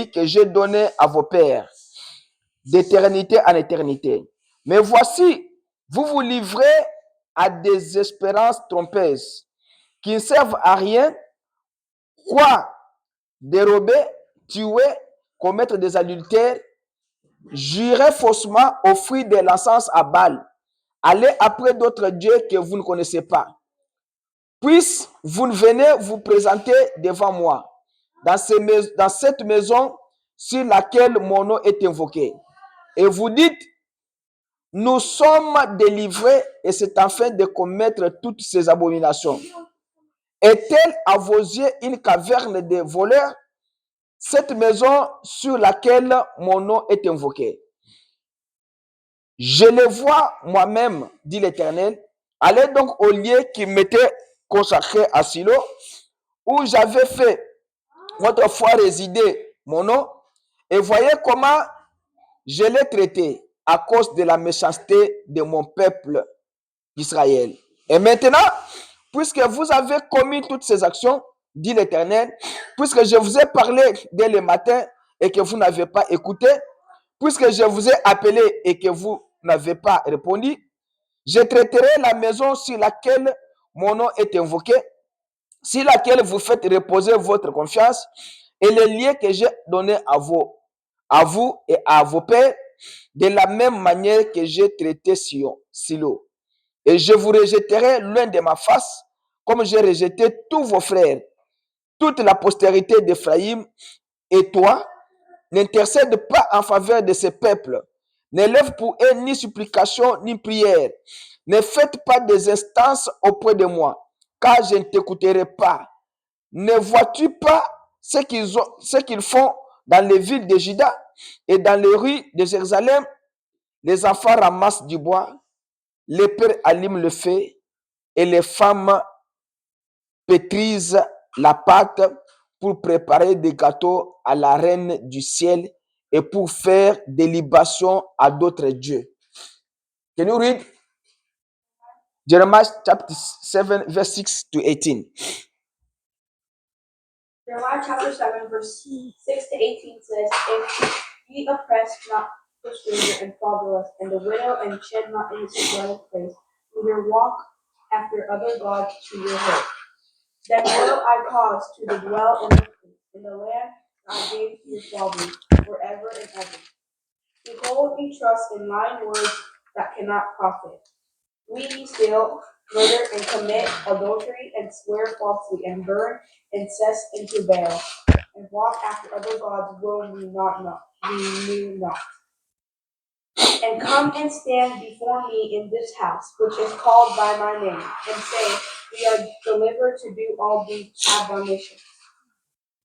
que j'ai donné à vos pères, d'éternité en éternité. Mais voici, vous vous livrez à des espérances trompeuses qui ne servent à rien, quoi dérober, tuer, commettre des adultères, jurer faussement, offrir de l'encens à Baal, aller après d'autres dieux que vous ne connaissez pas. Puisse vous venez vous présenter devant moi, dans cette maison sur laquelle mon nom est invoqué. Et vous dites, nous sommes délivrés, et c'est afin de commettre toutes ces abominations. Est-elle à vos yeux une caverne de voleurs, cette maison sur laquelle mon nom est invoqué? Je le vois moi-même, dit l'Éternel. Allez donc au lieu qui m'était consacré à Silo, où j'avais fait autrefois résider mon nom, et voyez comment je l'ai traité à cause de la méchanceté de mon peuple Israël. Et maintenant, puisque vous avez commis toutes ces actions, dit l'Éternel, puisque je vous ai parlé dès le matin et que vous n'avez pas écouté, puisque je vous ai appelé et que vous n'avez pas répondu, je traiterai la maison sur laquelle mon nom est invoqué, sur laquelle vous faites reposer votre confiance, et les liens que j'ai donnés à vous et à vos pères, de la même manière que j'ai traité Silo. Et je vous rejetterai loin de ma face, comme j'ai rejeté tous vos frères. Toute la postérité d'Éphraïm et toi, n'intercède pas en faveur de ce peuple. N'élève pour eux ni supplication ni prière. Ne faites pas des instances auprès de moi, car je ne t'écouterai pas. Ne vois-tu pas ce qu'ils font dans les villes de Juda et dans les rues de Jérusalem? Les enfants ramassent du bois, les pères allument le feu et les femmes pétrisent la pâte pour préparer des gâteaux à la reine du ciel et pour faire des libations à d'autres dieux. Can you read Jeremiah chapter 7, verse 6 to 18? Jeremiah chapter 7, verse 6 to 18 says, If ye oppress not the stranger and fatherless, and the widow, and shed not innocent blood in place, neither walk after other gods to your hurt, then will I cause to dwell in the land I gave to your fathers forever and ever. Behold, ye trust in lying words that cannot profit. We steal, murder, and commit adultery, and swear falsely, and burn incense into Baal, and walk after other gods whom we knew not. And come and stand before me in this house, which is called by my name, and say, We are delivered to do all these abominations.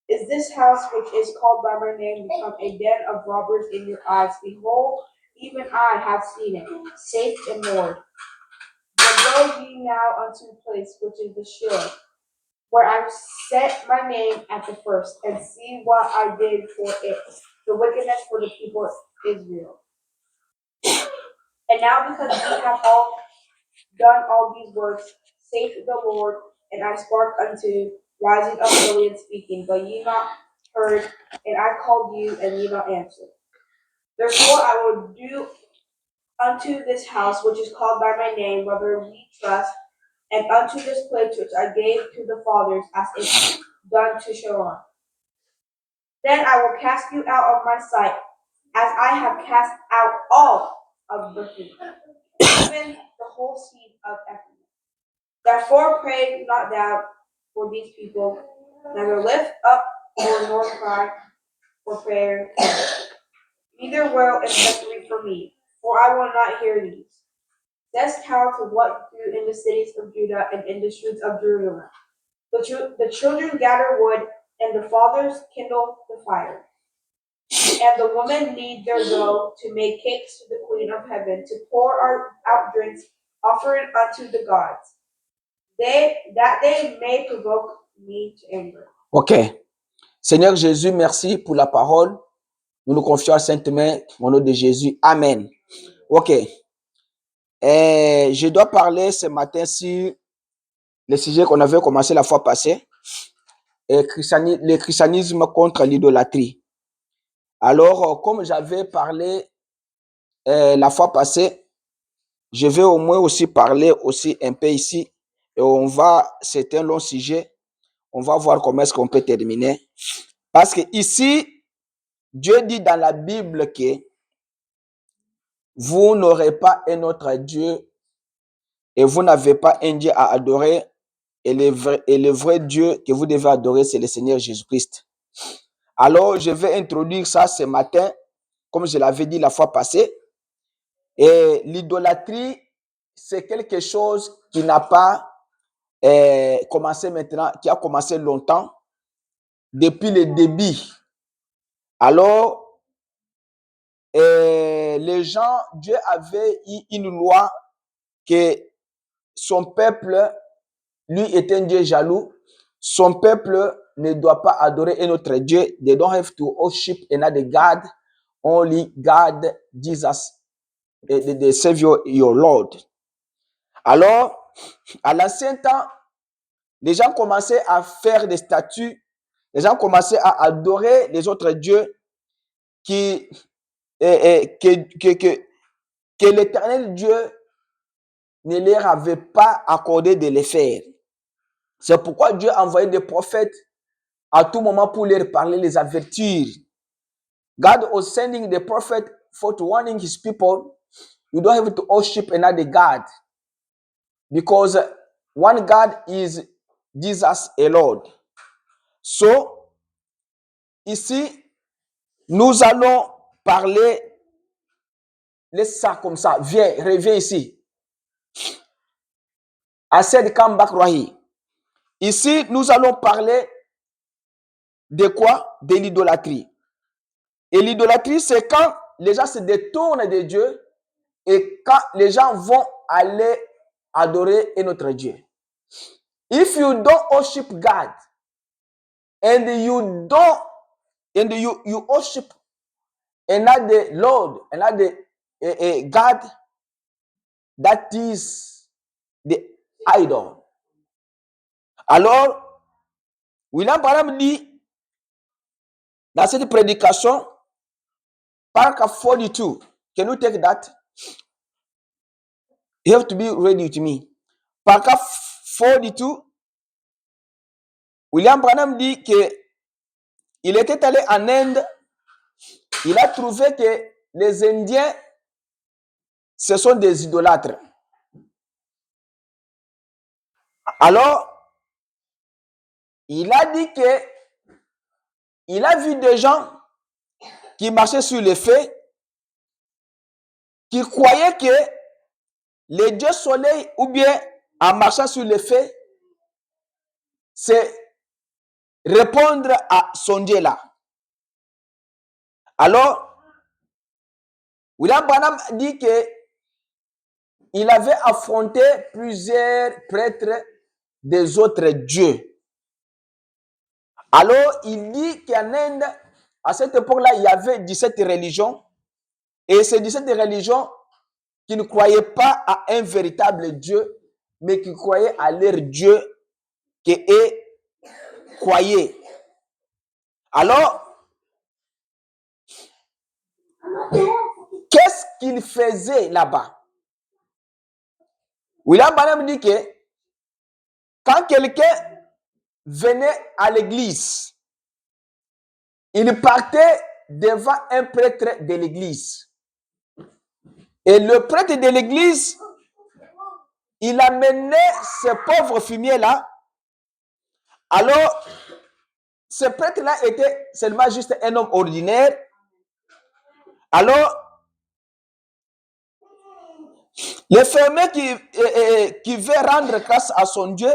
Is this house which is called by my name become a den of robbers in your eyes? Behold, even I have seen it, safe and moored. But go ye now unto the place which is the shore, where I set my name at the first, and see what I did for it, the wickedness for the people of Israel. And now because ye have all done all these works, saith the Lord, and I spake unto rising up early and speaking, but ye not heard, and I called you, and ye not answered. Therefore I will do unto this house which is called by my name, whether we trust, and unto this place which I gave to the fathers, as it done to Sharon. Then I will cast you out of my sight, as I have cast out all of the people, even the whole seed of Ephraim. Therefore pray not thou for these people, neither lift up nor cry for prayer, neither wail especially for me, for I will not hear these. That's how to what do in the cities of Judah and in the streets of Jerusalem. The children gather wood, and the fathers kindle the fire. And the women knead their dough to make cakes to the Queen of Heaven, to pour out drinks offered unto the gods, that they may provoke me to anger. Ok. Seigneur Jésus, merci pour la parole. Nous nous confions à Sainte Mère, au nom de Jésus. Amen. Ok. Je dois parler ce matin sur le sujet qu'on avait commencé la fois passée, le christianisme contre l'idolâtrie. Alors, comme j'avais parlé la fois passée, je vais au moins aussi parler aussi un peu ici. Et c'est un long sujet. On va voir comment est-ce qu'on peut terminer. Parce que ici, Dieu dit dans la Bible que vous n'aurez pas un autre Dieu et vous n'avez pas un Dieu à adorer. Et le vrai Dieu que vous devez adorer, c'est le Seigneur Jésus-Christ. Alors, je vais introduire ça ce matin, comme je l'avais dit la fois passée. Et l'idolâtrie, c'est quelque chose qui n'a pas commencé maintenant, qui a commencé longtemps, depuis le début. Alors, les gens, Dieu avait eu une loi que son peuple, lui, est un Dieu jaloux. Son peuple ne doit pas adorer un autre Dieu. They don't have to worship another God. Only God, Jesus, the Savior, your Lord. Alors, à l'ancien temps, les gens commençaient à faire des statues. Les gens commençaient à adorer les autres dieux que l'Éternel Dieu ne leur avait pas accordé de les faire. C'est pourquoi Dieu a envoyé des prophètes à tout moment pour leur parler, les avertir. God was sending the prophet for to warning his people, you don't have to worship another God, because one God is Jesus a Lord. So, ici, nous allons parler, laisse ça comme ça, viens, reviens ici. Ased Kambak Rahi. Ici, nous allons parler de quoi? De l'idolâtrie. Et l'idolâtrie, c'est quand les gens se détournent de Dieu et quand les gens vont aller adorer un autre Dieu. If you don't worship God and you worship another Lord, another God, that is the idol. Alors, William Branham dit dans cette prédication, paragraph 42, can you take that? You have to be ready with me. Paragraph 42, William Branham dit que il était allé en Inde, il a trouvé que les Indiens, ce sont des idolâtres. Alors, il a dit que il a vu des gens qui marchaient sur les feux, qui croyaient que le dieu soleil, ou bien en marchant sur les feux, c'est répondre à son Dieu là. Alors, William Branham dit que il avait affronté plusieurs prêtres des autres dieux. Alors, il dit qu'en Inde, à cette époque-là, il y avait 17 religions. Et ces 17 religions qui ne croyaient pas à un véritable Dieu, mais qui croyaient à leur Dieu qui est croyait. Alors, qu'est-ce qu'il faisait là-bas? William Branham dit que quand quelqu'un venait à l'église, il partait devant un prêtre de l'église. Et le prêtre de l'église, il amenait ce pauvre fumier-là. Alors, ce prêtre-là était seulement juste un homme ordinaire. Alors, le fermier qui veut rendre grâce à son Dieu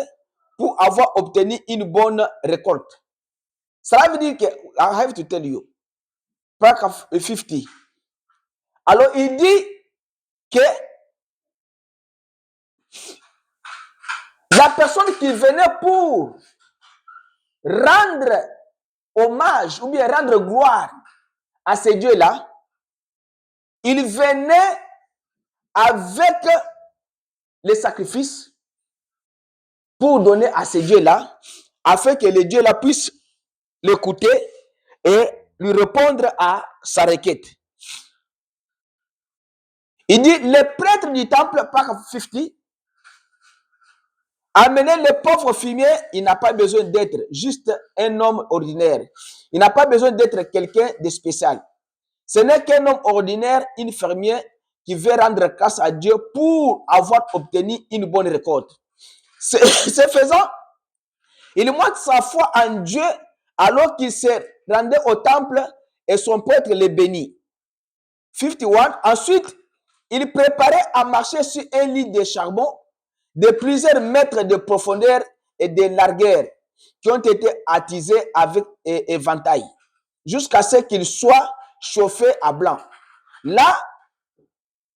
pour avoir obtenu une bonne récolte. Cela veut dire que, I have to tell you, paragraph 50. Alors, il dit que la personne qui venait pour rendre hommage ou bien rendre gloire à ces dieux-là, il venait avec les sacrifices pour donner à ces dieux-là, afin que les dieux-là puissent l'écouter et lui répondre à sa requête. Il dit, le prêtre du temple, par 50, amener le pauvre fumier, il n'a pas besoin d'être juste un homme ordinaire. Il n'a pas besoin d'être quelqu'un de spécial. Ce n'est qu'un homme ordinaire, une fermier, qui veut rendre grâce à Dieu pour avoir obtenu une bonne récolte. Ce faisant, il montre sa foi en Dieu alors qu'il se rendait au temple et son prêtre le bénit. 51. Ensuite, il préparait à marcher sur un lit de charbon de plusieurs mètres de profondeur et de largeur qui ont été attisés avec éventail jusqu'à ce qu'il soit chauffé à blanc. Là,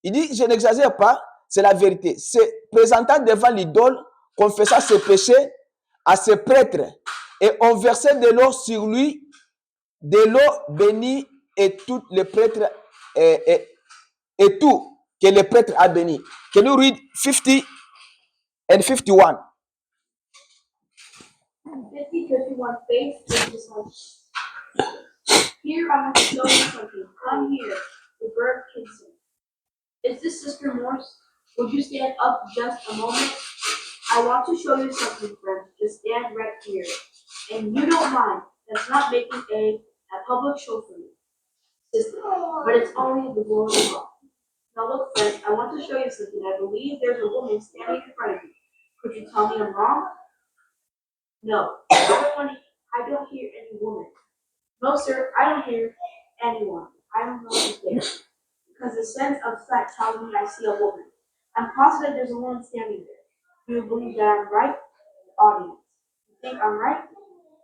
il dit, je n'exagère pas, c'est la vérité. Se présentant devant l'idole, confessa ses péchés à ses prêtres et on versait de l'eau sur lui, de l'eau bénie et tout le prêtre et tout que le prêtre a béni. Can you read 50 and 51? 50, 51, faith is his heart. Here I have to show you something. Come here, Robert Kinson. Is this Sister Morse? Would you stand up just a moment? I want to show you something, friend. Just stand right here. And you don't mind. That's not making a public show for you, sister. But it's only the glory of God. Now look, friend, I want to show you something. I believe there's a woman standing in front of you. Could you tell me I'm wrong? No. I don't hear any woman. No, sir, I don't hear anyone. I don't know who's there. Because the sense of sight tells me I see a woman. I'm positive there's a woman standing there. Do you believe that I'm right? Audience. You think I'm right?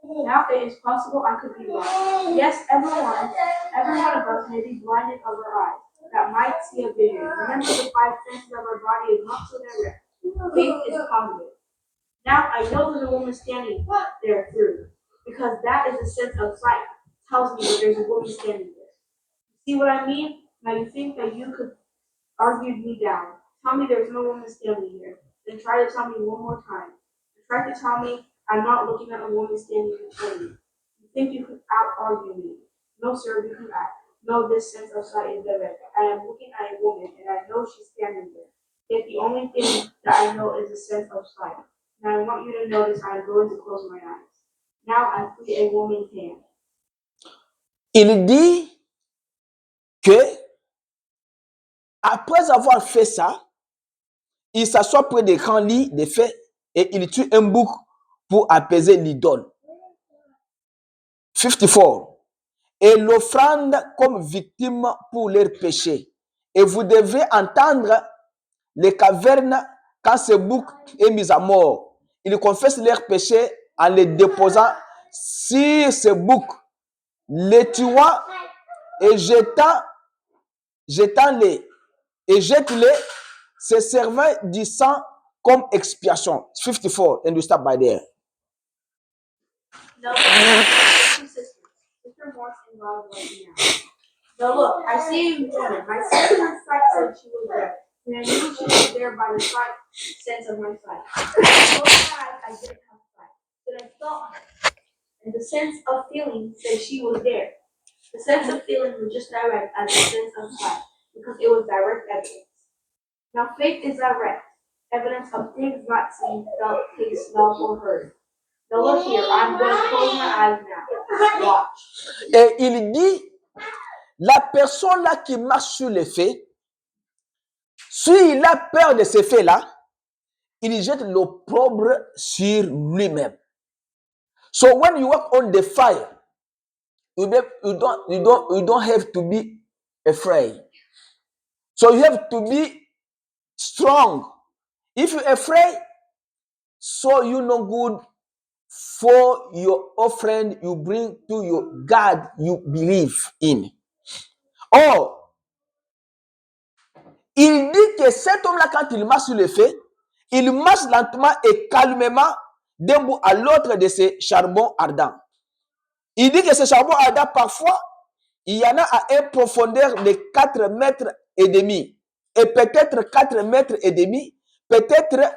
Now it is possible I could be wrong. Yes, every one of us may be blinded of our eyes that might see a vision. Remember, the 5 senses of our body is not so direct. Faith is positive. Now I know there's a woman standing there through, because that is a sense of sight. Tells me that there's a woman standing there. See what I mean? Now you think that you could argue me down. Tell me there's no woman standing here. Then try to tell me one more time. Try to tell me I'm not looking at a woman standing in front of me. You think you could out-argue me? No, sir, because I know this sense of sight is direct. I am looking at a woman, and I know she's standing there. Yet the only thing that I know is a sense of sight. Now I want you to notice I'm going to close my eyes. Now I free a woman's hand. Il dit que après avoir fait ça, il s'assoit près des grands lits de feu et il tue un bouc pour apaiser l'idole. 54. Et l'offrande comme victime pour leurs péchés. Et vous devrez entendre les cavernes quand ce bouc est mis à mort. Ils confessent leurs péchés en les déposant sur ce bouc, les tuant et jetant-les et jette-les, se servant du sang comme expiation. 54, and we stop by there. No, Sister Morse involved right now. Now look, I see a woman. My sense of sight said she was there. And I knew she was there by the sense of my sight. I closed my eyes, I didn't have sight. Then I felt her. And the sense of feeling said she was there. The sense of feeling was just direct as the sense of sight, because it was direct evidence. Now faith is direct evidence of things not seen, felt, tasted, smelled, or heard. Now look here, I'm going to close my eyes now. Watch. Et il dit, la personne là qui marche sur les faits, s'il a peur de ces faits-là, il jette l'opprobre sur lui-même. So when you walk on the fire, you don't have to be afraid. So you have to be strong. If you're afraid, so you no good for your offering you bring to your God you believe in. Or, il dit que cet homme-là, quand il marche sur le feu, il marche lentement et calmement d'un bout à l'autre de ces charbons ardents. Il dit que ces charbons ardents, parfois, il y en a à une profondeur de 4 mètres et demi. Et peut-être 4 mètres et demi, peut-être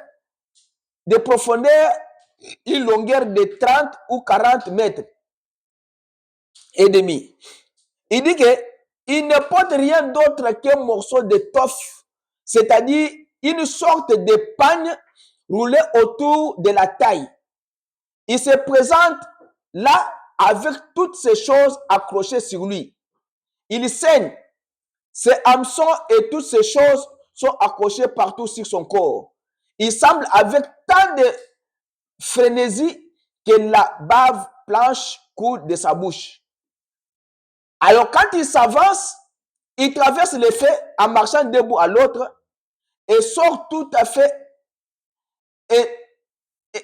de profondeur, une longueur de 30 ou 40 mètres. et demi. Il dit qu'il ne porte rien d'autre qu'un morceau d'étoffe, c'est-à-dire une sorte de pagne roulé autour de la taille. Il se présente là avec toutes ces choses accrochées sur lui. Il saigne. Ses hameçons et toutes ces choses sont accrochées partout sur son corps. Il semble avec tant de frénésie que la bave blanche coule de sa bouche. Alors quand il s'avance, il traverse les faits en marchant d'un bout à l'autre et sort tout à fait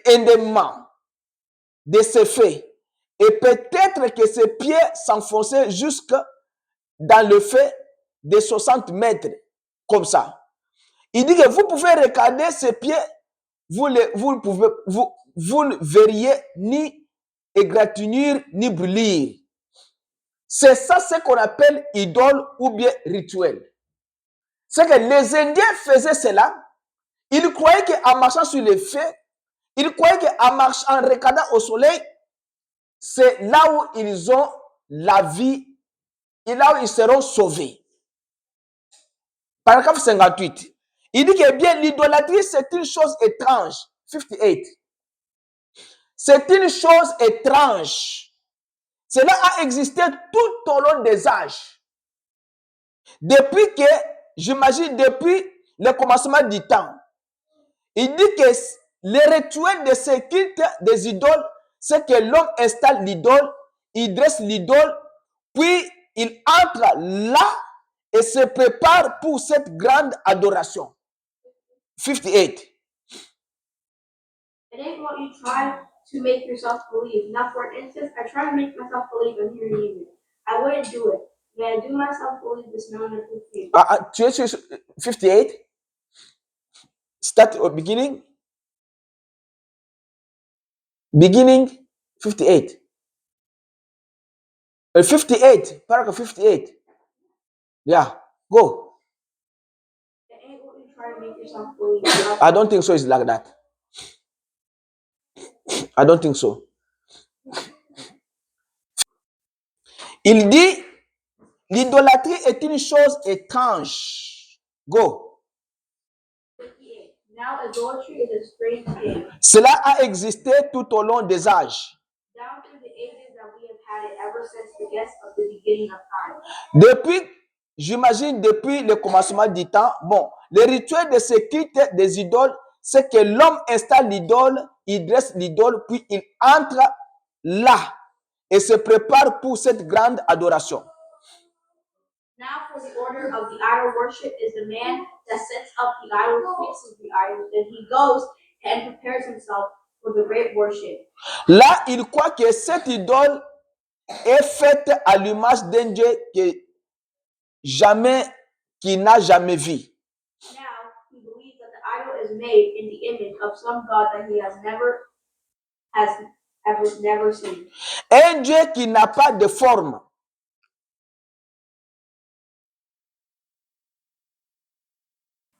indemnement de ses faits. Et peut-être que ses pieds s'enfonçaient jusque dans le fait de 60 mètres, comme ça. Il dit que vous pouvez regarder ses pieds, vous ne verriez ni égratignure ni brûlure. C'est ça ce qu'on appelle idole ou bien rituel. C'est que les Indiens faisaient cela. Ils croyaient qu'en marchant sur les faits, ils croyaient en regardant au soleil, c'est là où ils ont la vie et là où ils seront sauvés. Paragraphe 58. Il dit que bien l'idolâtrie, c'est une chose étrange. 58. C'est une chose étrange. Cela a existé tout au long des âges. Depuis que, j'imagine, depuis le commencement du temps. Il dit que les rituels de ce culte des idoles, c'est que l'homme installe l'idole, il dresse l'idole, puis il entre là et se prépare pour cette grande adoration. 58. It ain't what you try to make yourself believe. Now, for instance, I try to make myself believe I'm hearing music. I wouldn't do it. May I do myself believe this moment with you? Tu es sur 58? Start au beginning. Beginning 58. 58, paragraph 58. Yeah, go. It ain't what you try to make yourself believe. I don't think so. It's like that. I don't think so. Il dit, l'idolâtrie est une chose étrange. Go. 58. Now, idolatry is a strange thing. Cela a existé tout au long des âges. Down through the ages that we have had it ever since the guess of the beginning of time. Depuis, j'imagine, depuis le commencement du temps, bon, le rituel de ce culte des idoles, c'est que l'homme installe l'idole, il dresse l'idole, puis il entre là et se prépare pour cette grande adoration. Now, for the order of the idol worship is the man that sets up the idol, fixes the idol, then he goes and prepares himself for the great worship. Là, il croit que cette idole est faite à l'image d'un Dieu qui n'a jamais vu. Now, he believes that the idol is made in the image of some God that he has never seen. Un Dieu qui n'a pas de forme.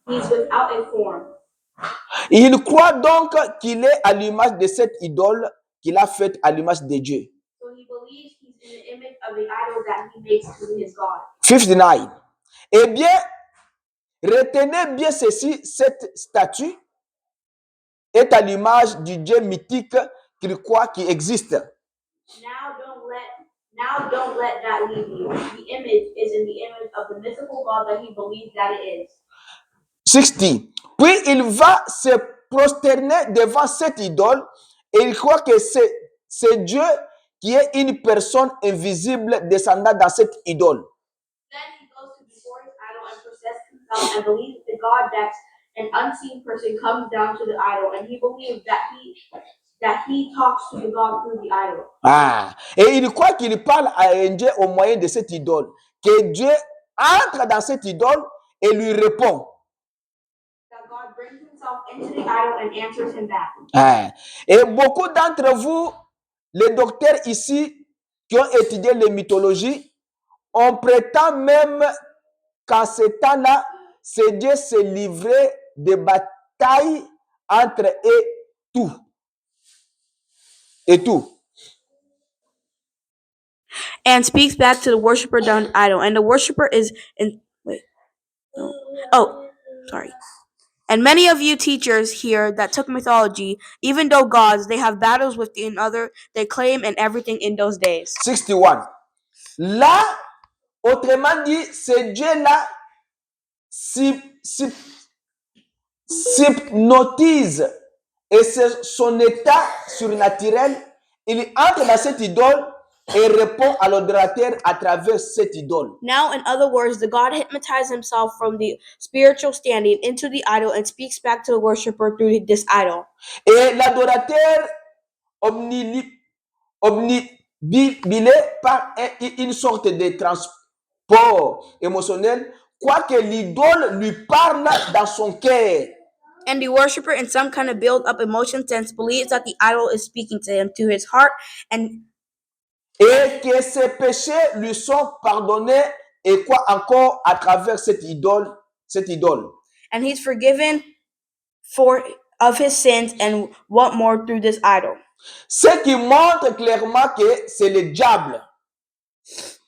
He's without a form. Il croit donc qu'il est à l'image de cette idole qu'il a faite à l'image de Dieu. So he believes he's in the image of the idol that he makes to his God. 59. Eh bien, retenez bien ceci, cette statue est à l'image du Dieu mythique qu'il croit qui existe. Now don't let that leave you. The image is in the image of the mythical God that he believes that it is. 60. Puis il va se prosterner devant cette idole et il croit que c'est Dieu qui est une personne invisible descendant dans cette idole. Then he goes to before his idol and possesses himself and believes the God that's an unseen person comes down to the idol, and he believes that he talks to the God through the idol. Et il croit qu'il parle à un Dieu au moyen de cette idole, que Dieu entre dans cette idole et lui répond. That God brings himself into the idol and answers him back. Et beaucoup d'entre vous, les docteurs ici qui ont étudié les mythologies, on prétend même qu'en ce temps-là, c'est Dieu se livrait de batailles entre et tout. and speaks back to the worshiper down the idol. And the worshiper is in wait. No. Oh, sorry. And many of you teachers here that took mythology, even though gods, they have battles with another, they claim and everything in those days. 61. Là, autrement dit, ce Dieu-là s'hypnotise et c'est son état surnaturel. Il entre dans cette idole et répond à l'adorateur à travers cette idole. Now, in other words, the god hypnotizes himself from the spiritual standing into the idol and speaks back to the worshiper through this idol. Et l'adorateur omnibilé par une sorte de transport émotionnel, quoique l'idole lui parle dans son cœur. And the worshiper, in some kind of build-up emotion sense, believes that the idol is speaking to him, to his heart, et que ses péchés lui sont pardonnés et quoi encore à travers cette idole. And he's forgiven of his sins and what more through this idol. Ce qui montre clairement que c'est le diable.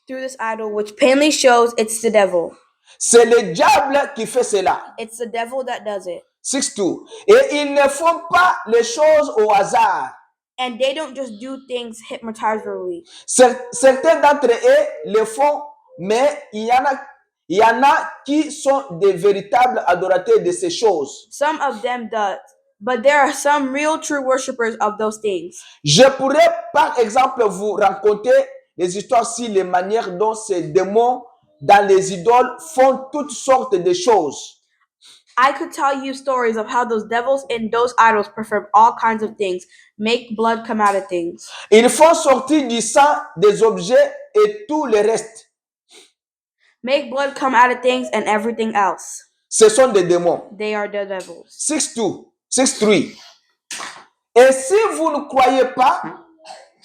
Through this idol, which plainly shows it's the devil. C'est le diable qui fait cela. It's the devil that does it. 6-2. Et ils ne font pas les choses au hasard. And they don't just do things hypnotizingly. Certains d'entre eux le font, mais il y en a qui sont des véritables adorateurs de ces choses. Some of them does, but there are some real true worshippers of those things. Je pourrais par exemple vous raconter les histoires sur les manières dont ces démons dans les idoles font toutes sortes de choses. I could tell you stories of how those devils in those idols perform all kinds of things, make blood come out of things. Ils font sortir du sang des objets et tout le reste. Make blood come out of things and everything else. Ce sont des démons. They are the devils. 6-3. Et si vous ne croyez pas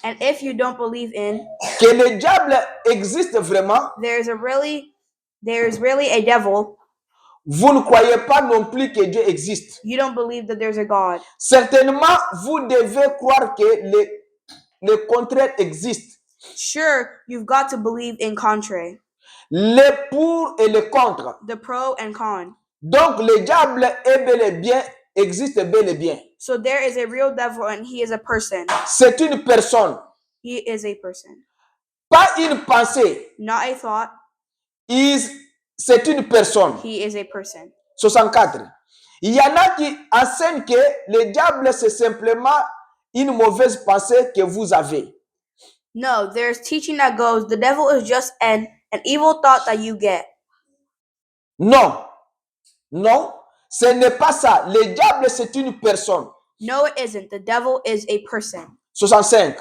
and if you don't believe in que le diable existe vraiment, there's really a devil, vous ne croyez pas non plus que Dieu existe. You don't believe that there's a God. Certainement, vous devez croire que le contraire existe. Sure, you've got to believe in contrary. Le pour et le contre. The pro and con. Donc, le diable est bel et bien, existe bel et bien. So there is a real devil and he is a person. C'est une personne. He is a person. Pas une pensée. Not a thought. C'est une personne. He is a person. 64. Il y en a qui enseignent que le diable, c'est simplement une mauvaise pensée que vous avez. No, there's teaching that goes, the devil is just an evil thought that you get. Non, ce n'est pas ça. Le diable, c'est une personne. No, it isn't. The devil is a person. 65.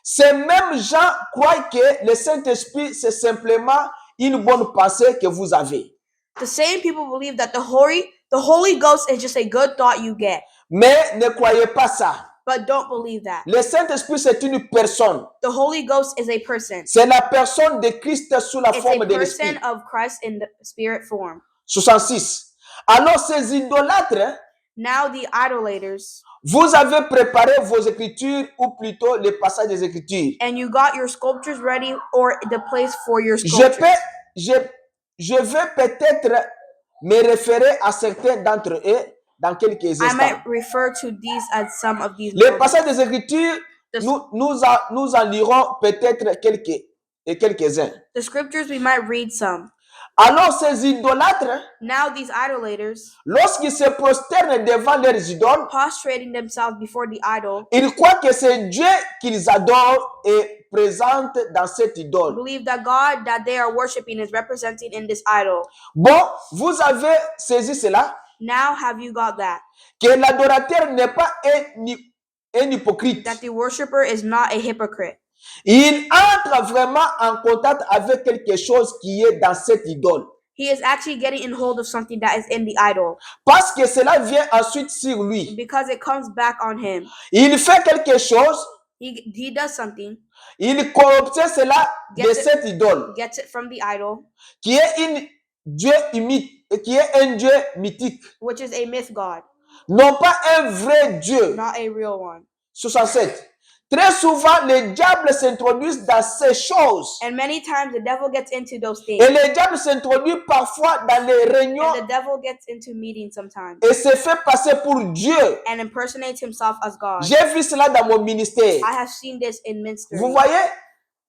Ces mêmes gens croient que le Saint-Esprit, c'est simplement une bonne pensée que vous avez. The same people believe that the Holy Ghost is just a good thought you get. Mais ne croyez pas ça. But don't believe that. Le Saint-Esprit, c'est une personne. The Holy Ghost is a person. C'est la personne de Christ sous la forme de l'Esprit. It's a person of Christ in the spirit form. 66. Alors ces idolâtres, now the idolaters, vous avez préparé vos écritures ou plutôt les passages des écritures. And you got your sculptures ready or the place for your sculptures. Je vais peut-être me référer à certains d'entre eux dans quelques instants. I might refer to these as some of these. Les passages des écritures, nous en lirons peut-être quelques-uns. The scriptures, we might read some. Alors ces idolâtres, now these idolaters, lorsqu'ils se prosternent devant leurs idoles, prostrating themselves before the idol, ils croient que c'est Dieu qu'ils adorent et présentent dans cette idole. Believe that God that they are worshiping is represented in this idol. Bon, vous avez saisi cela? Now have you got that? Que l'adorateur n'est pas un hypocrite. That the worshiper is not a hypocrite. Il entre vraiment en contact avec quelque chose qui est dans cette idole. He is actually getting in hold of something that is in the idol. Parce que cela vient ensuite sur lui. Because it comes back on him. Il fait quelque chose. He does something. Il obtient cela de cette idole. Gets it from the idol. Qui est un Dieu mythique. Which is a myth god. Non pas un vrai Dieu. Not a real one. 67. Très souvent, le diable s'introduit dans ces choses. And many times the devil gets into those things. Et le diable s'introduit parfois dans les réunions And the devil gets into meetings sometimes et se fait passer pour Dieu. and impersonates himself as God. J'ai vu cela dans mon ministère. I have seen this in ministry. Vous voyez?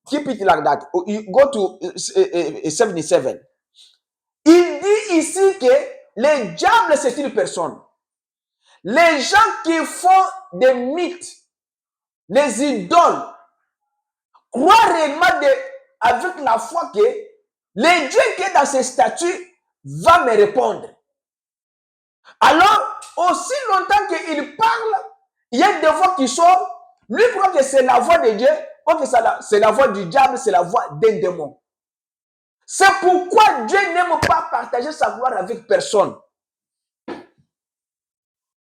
Keep it like that. You go to 77. Il dit ici que le diable, c'est une personne. Les gens qui font des mythes, les idoles, croient réellement avec la foi que le Dieu qui est dans ces statues va me répondre. Alors, aussi longtemps qu'il parle, il y a des voix qui sortent. Lui croit que c'est la voix de Dieu, croit que c'est la voix du diable, c'est la voix d'un démon. C'est pourquoi Dieu n'aime pas partager sa gloire avec personne.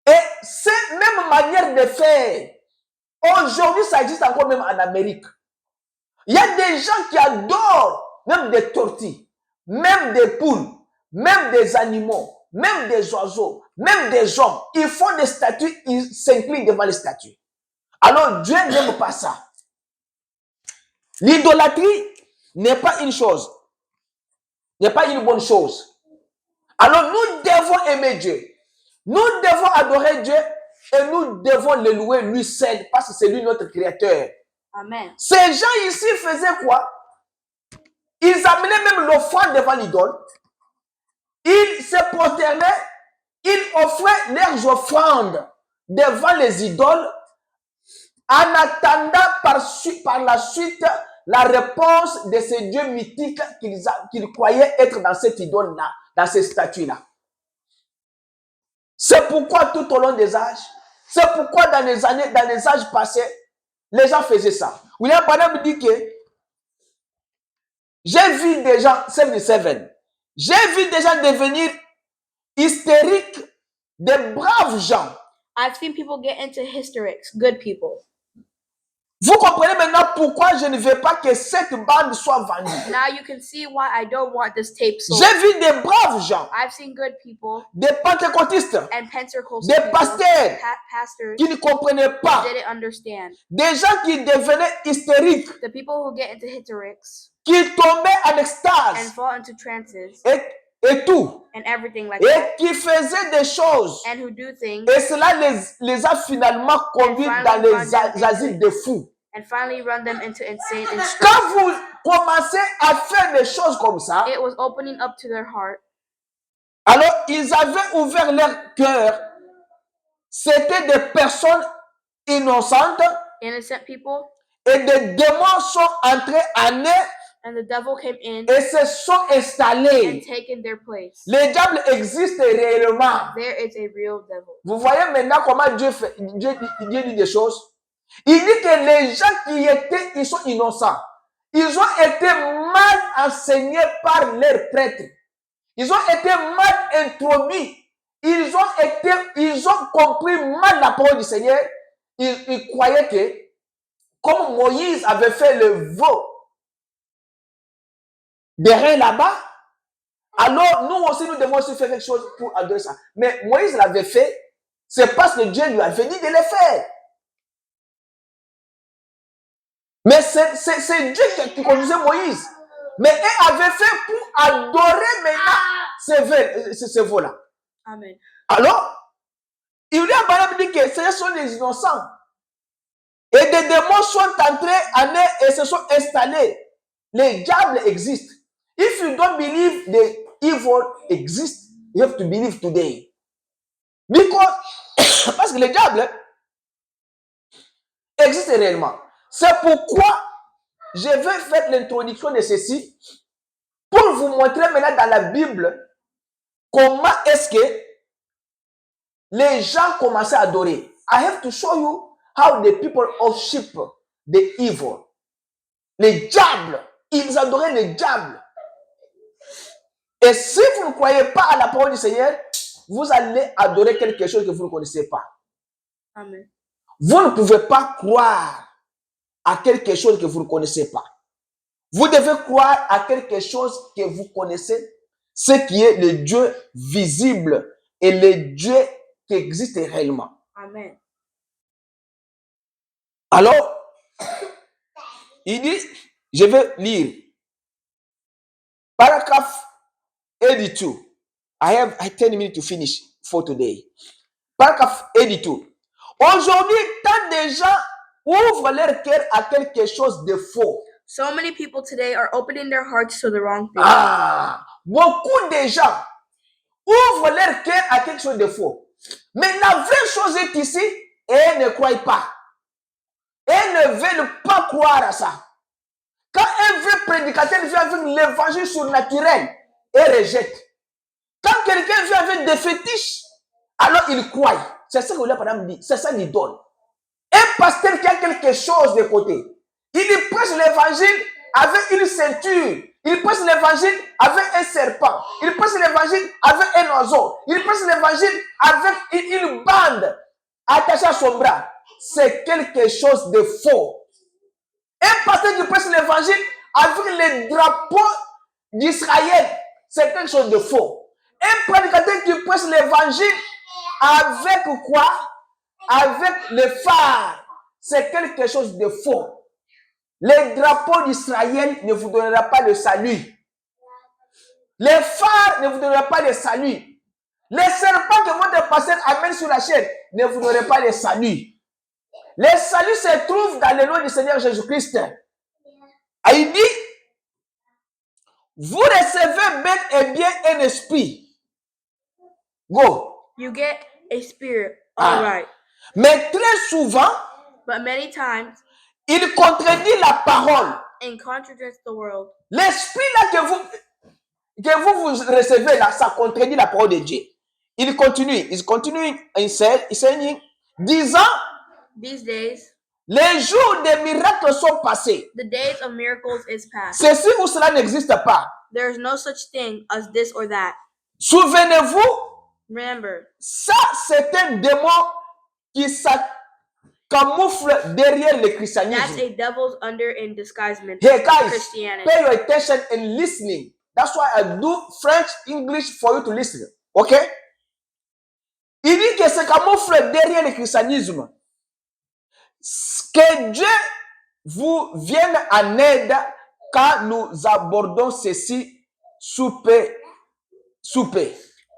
Et cette même manière de faire, aujourd'hui, ça existe encore même en Amérique. Il y a des gens qui adorent même des tortues, même des poules, même des animaux, même des oiseaux, même des hommes. Ils font des statues, ils s'inclinent devant les statues. Alors Dieu n'aime pas ça. L'idolâtrie n'est pas une chose, n'est pas une bonne chose. Alors nous devons aimer Dieu. Nous devons adorer Dieu et nous devons le louer lui seul parce que c'est lui notre créateur. Amen. Ces gens ici faisaient quoi? Ils amenaient même l'offrande devant l'idole. Ils se prosternaient, ils offraient leurs offrandes devant les idoles en attendant par la suite la réponse de ces dieux mythiques qu'ils croyaient être dans cette idole-là, dans ces statues-là. C'est pourquoi tout au long des âges, c'est pourquoi dans les âges passés, les gens faisaient ça. William Branham dit que j'ai vu des gens, 77, j'ai vu des gens devenir hystériques, des braves gens. I've seen people get into hysterics, good people. Vous comprenez maintenant pourquoi je ne veux pas que cette bande soit vendue. Now you can see why I don't want this tape sold. J'ai vu des braves gens, I've seen good people des pentecôtistes, and Pentecostal des people, pasteurs pastors qui ne comprenaient pas, didn't understand. des gens qui devenaient hystériques, The people who get into hysterics qui tombaient en and extase fall into trances et tout, and everything like that, et qui faisaient des choses. and who do things Et cela les a finalement conduits dans les asiles de fous. and finally run them into insane and Quand vous commencez à faire des choses comme ça, it was opening up to their heart. alors ils avaient ouvert leur cœur. C'était des personnes innocentes Innocent people, et des démons sont entrés en eux and the devil came in et se sont and installés. taken their place. Le diable existe réellement. There is a real devil. Vous voyez maintenant comment Dieu dit des choses. Il dit que les gens ils sont innocents. Ils ont été mal enseignés par leurs prêtres. Ils ont été mal introduits. Ils ont compris mal la parole du Seigneur. Ils croyaient que, comme Moïse avait fait le veau derrière là-bas, alors nous aussi nous devons aussi faire quelque chose pour adorer ça. Mais Moïse l'avait fait, c'est parce que Dieu lui avait dit de le faire. Mais c'est Dieu qui conduisait Moïse. Mais il avait fait pour adorer maintenant ces veaux-là. Amen. Alors, il lui a dit que ce sont des innocents. Et des démons sont entrés en eux et se sont installés. Les diables existent. If you don't believe the evil exists, you have to believe today. Parce que les diables existent réellement. C'est pourquoi je vais faire l'introduction de ceci pour vous montrer maintenant dans la Bible comment est-ce que les gens commençaient à adorer. I have to show you how the people worship the evil. Les diables, ils adoraient les diables. Et si vous ne croyez pas à la parole du Seigneur, vous allez adorer quelque chose que vous ne connaissez pas. Amen. Vous ne pouvez pas croire à quelque chose que vous ne connaissez pas. Vous devez croire à quelque chose que vous connaissez, ce qui est le Dieu visible et le Dieu qui existe réellement. Amen. Alors, Il dit, je vais lire. Paragraph 82. I have 10 minutes to finish for today. Paragraph 82. Aujourd'hui, tant de gens ouvrent leur cœur à quelque chose de faux. So many people today are opening their hearts to the wrong thing. Beaucoup de gens ouvrent leur cœur à quelque chose de faux. Mais la vraie chose est ici, elles ne croient pas. Elles ne veulent pas croire à ça. Quand un vrai prédicateur vient avec l'évangile surnaturel, elle rejette. Quand quelqu'un vient avec des fétiches, alors il croit. C'est ça que la madame dit. C'est ça qu'il donne. Un pasteur qui a quelque chose de côté, il prêche l'évangile avec une ceinture. Il prêche l'évangile avec un serpent. Il prêche l'évangile avec un oiseau. Il prêche l'évangile avec une bande attachée à son bras. C'est quelque chose de faux. Un pasteur qui prêche l'évangile avec les drapeaux d'Israël, c'est quelque chose de faux. Un prédicateur qui prêche l'évangile avec quoi? Avec le phare, c'est quelque chose de faux. Les drapeaux d'Israël ne vous donnera pas le salut. Les phares ne vous donnera pas le salut. Les serpents que votre pasteur amène sur la chaîne ne vous donneront pas le salut. Le salut se trouve dans le nom du Seigneur Jésus-Christ. Et il dit, vous recevez bel et bien un esprit. Go. You get a spirit, all right. Mais très souvent, but many times, il contredit la parole. And contradicts the world. L'esprit là que vous recevez là, ça contredit la parole de Dieu. Il continue saying, disant, these days, les jours des miracles sont passés. The days of miracles is past. Ceci ou cela n'existe pas. There is no such thing as this or that. Souvenez-vous, remember, ça c'est un démon qui camoufle derrière le christianisme. That's a devil's under in disguisement. Hey guys, Christianity. pay your attention and listening. That's why I do French, English for you to listen. Okay? Il dit que se camoufle derrière le christianisme. Que Dieu vous vienne en aide quand nous abordons ceci sous paix.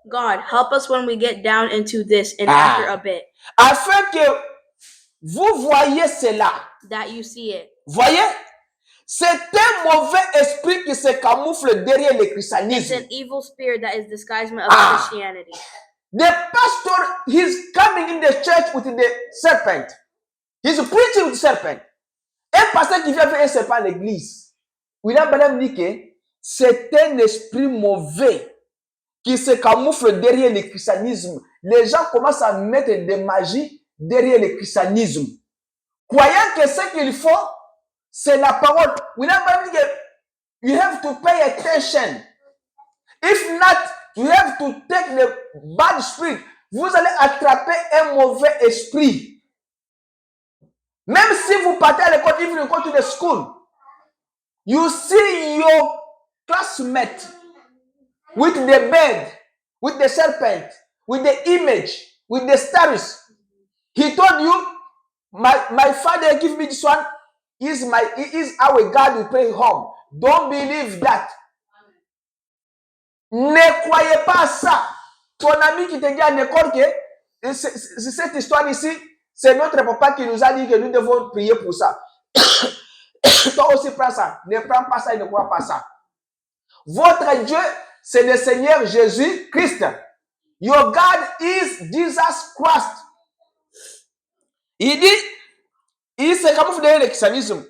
God, help us when we get down into this and after a bit. Afin que vous voyez cela. That you see it. Voyez? C'est un mauvais esprit qui se camoufle derrière le christianisme. It's an evil spirit that is disguisement of Christianity. The pastor, he's coming in the church with the serpent. He's preaching with the serpent. Un pasteur qui vient avec un serpent à l'église. William Branham dit que c'est un esprit mauvais qui se camoufle derrière le christianisme. Les gens commencent à mettre des magies derrière le christianisme. Croyant que ce qu'il faut, c'est la parole. William Branham dit que you have to pay attention. If not, you have to take the bad spirit. Vous allez attraper un mauvais esprit. Même si vous partez à l'école, if you go to the school, you see your classmate with the bed, with the serpent, with the image, with the stars. He told you, my father give me this one. He is our God we pray home. Don't believe that. Ne croyez pas ça. Ton ami qui te dit à l'école que cette histoire ici, c'est notre papa qui nous a dit que nous devons prier pour ça. Toi aussi prends ça. Ne prends pas ça et ne crois pas ça. Votre Dieu, c'est le Seigneur Jésus-Christ. Your God is Jesus Christ. Il dit, il se camoufle derrière le christianisme.